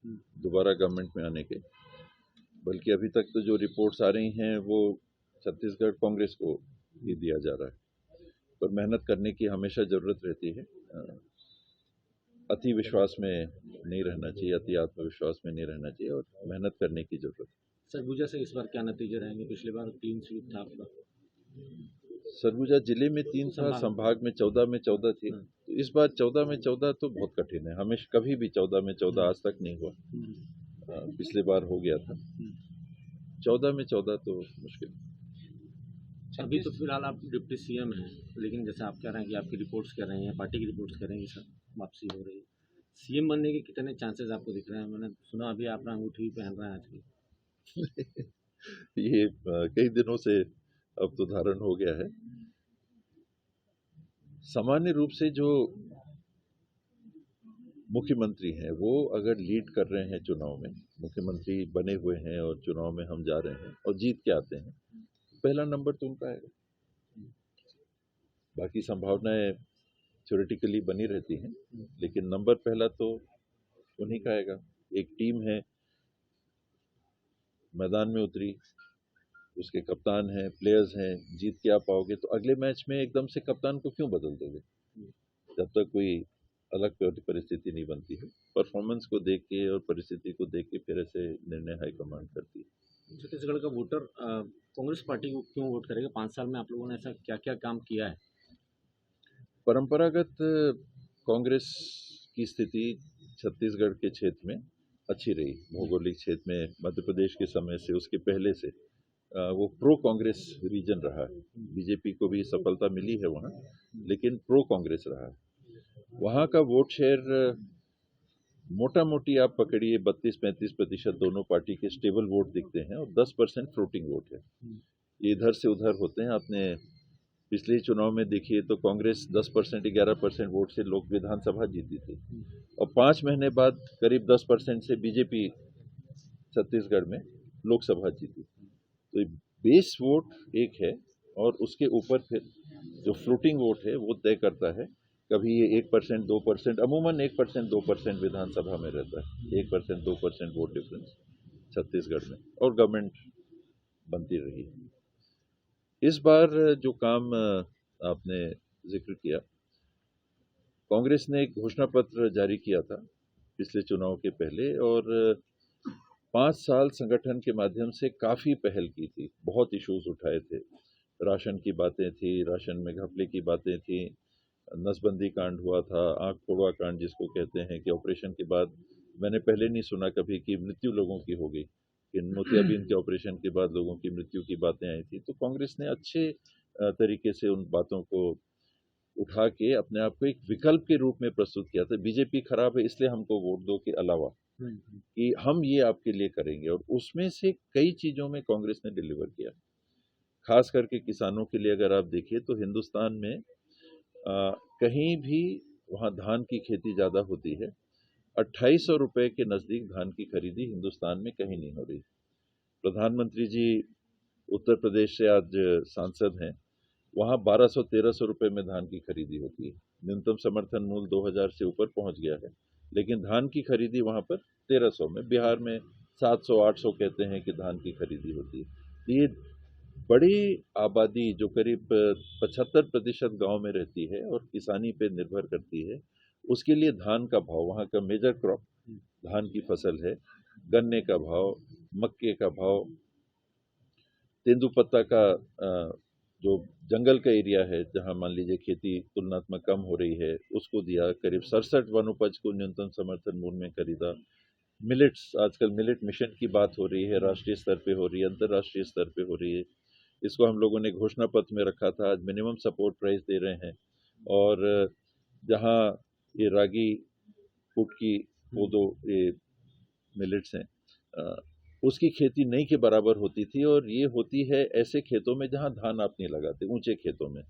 दोबारा गवर्नमेंट में आने के। बल्कि अभी तक तो जो रिपोर्ट्स आ रही हैं वो छत्तीसगढ़ कांग्रेस को ही दिया जा रहा है। पर मेहनत करने की हमेशा ज़रूरत रहती है। अति विश्वास में नहीं रहना चाहिए, अति आत्मविश्वास में नहीं रहना चाहिए और मेहनत करने की ज़रूरत है। सरगुजा से इस बार क्या नतीजे रहेंगे? पिछली बार क्लीन स्वीप था आपका। सरगुजा जिले में 3 था, संभाग में 14 में 14 थी। तो इस बार 14 में 14 तो बहुत कठिन है। हमेशा कभी भी 14 में 14 आज तक नहीं हुआ। पिछले बार हो गया था। 14 में 14 तो मुश्किल। अभी तो फिलहाल आप डिप्टी सीएम हैं, लेकिन जैसे आप कह रहे हैं कि आपकी रिपोर्ट्स कह रही हैं, पार्टी की रिपोर्ट्स कह रही हैं कि सर वापसी हो रही है, सीएम बनने के कितने चांसेस आपको दिख रहे हैं? मैंने सुना अभी आप अंगूठी पहन रहे हैं आज की। ये कई दिनों से अब तो धारण हो गया है। सामान्य रूप से जो मुख्यमंत्री हैं वो अगर लीड कर रहे हैं चुनाव में, मुख्यमंत्री बने हुए हैं और चुनाव में हम जा रहे हैं और जीत के आते हैं, पहला नंबर तो उनका आएगा। बाकी संभावनाएं थ्योरेटिकली बनी रहती हैं, लेकिन नंबर पहला तो उन्हीं का आएगा। एक टीम है, मैदान में उतरी, उसके कप्तान हैं, प्लेयर्स हैं, जीत के आप पाओगे तो अगले मैच में एकदम से कप्तान को क्यों बदल दोगे? जब तक कोई अलग परिस्थिति नहीं बनती है। परफॉर्मेंस को देख के और परिस्थिति को देख के फिर ऐसे निर्णय हाईकमांड करती है। छत्तीसगढ़ का वोटर कांग्रेस पार्टी को क्यों वोट करेगा? 5 साल में आप लोगों ने ऐसा क्या क्या काम किया है? परंपरागत कांग्रेस की स्थिति छत्तीसगढ़ के क्षेत्र में अच्छी रही। भौगोलिक क्षेत्र में मध्य प्रदेश के समय से, उसके पहले से वो प्रो कांग्रेस रीजन रहा है। बीजेपी को भी सफलता मिली है वहाँ, लेकिन प्रो कांग्रेस रहा है। वहाँ का वोट शेयर मोटा मोटी आप पकड़िए 32-35% दोनों पार्टी के स्टेबल वोट दिखते हैं और 10% फ्लोटिंग वोट है। ये इधर से उधर होते हैं। आपने पिछले चुनाव में देखिए तो कांग्रेस 10% 11% वोट से लोक विधानसभा जीती थी और 5 महीने बाद करीब 10% से बीजेपी छत्तीसगढ़ में लोकसभा जीती। तो बेस वोट एक है और उसके ऊपर फिर जो फ्लोटिंग वोट है वो तय करता है। कभी ये 1% 2%, अमूमन 1% 2% विधानसभा में रहता है। 1% 2% वोट डिफरेंस छत्तीसगढ़ में, और गवर्नमेंट बनती रही। इस बार जो काम आपने जिक्र किया, कांग्रेस ने एक घोषणा पत्र जारी किया था पिछले चुनाव के पहले और 5 साल संगठन के माध्यम से काफ़ी पहल की थी। बहुत इश्यूज उठाए थे। राशन की बातें थी, राशन में घपले की बातें थी, नसबंदी कांड हुआ था, आँख फोड़वा कांड जिसको कहते हैं कि ऑपरेशन के बाद मैंने पहले नहीं सुना कभी कि मृत्यु लोगों की हो गई, कि मोतियाबिंद के ऑपरेशन के बाद लोगों की मृत्यु की बातें आई थी। तो कांग्रेस ने अच्छे तरीके से उन बातों को उठा के अपने आप को एक विकल्प के रूप में प्रस्तुत किया था। बीजेपी खराब है इसलिए हमको वोट दो के अलावा कि हम ये आपके लिए करेंगे, और उसमें से कई चीज़ों में कांग्रेस ने डिलीवर किया। खास करके किसानों के लिए अगर आप देखिए तो हिंदुस्तान में कहीं भी वहाँ धान की खेती ज़्यादा होती है। 2800 रुपये के नज़दीक धान की खरीदी हिंदुस्तान में कहीं नहीं हो रही। प्रधानमंत्री जी उत्तर प्रदेश से आज सांसद हैं, वहाँ 1200-1300 रुपये में धान की खरीदी होती है। न्यूनतम समर्थन मूल्य 2000 से ऊपर पहुँच गया है, लेकिन धान की खरीदी वहाँ पर 1300 में। बिहार में 700-800 कहते हैं कि धान की खरीदी होती है। ये बड़ी आबादी जो करीब 75% गांव में रहती है और किसानी पे निर्भर करती है, उसके लिए धान का भाव, वहाँ का मेजर क्रॉप धान की फसल है, गन्ने का भाव, मक्के का भाव, तेंदुपत्ता का जो जंगल का एरिया है जहाँ मान लीजिए खेती तुलनात्मक कम हो रही है, उसको दिया। करीब 67 वन उपज को न्यूनतम समर्थन मूल्य में खरीदा। मिलेट्स, आजकल मिलेट मिशन की बात हो रही है, राष्ट्रीय स्तर पे हो रही है, अंतर्राष्ट्रीय स्तर पे हो रही है। इसको हम लोगों ने घोषणा पत्र में रखा था। आज मिनिमम सपोर्ट प्राइस दे रहे हैं। और जहाँ ये रागी, कुटकी, कोदो, ये मिलेट्स हैं, उसकी खेती नहीं के बराबर होती थी, और ये होती है ऐसे खेतों में जहाँ धान आप नहीं लगाते, ऊंचे खेतों में।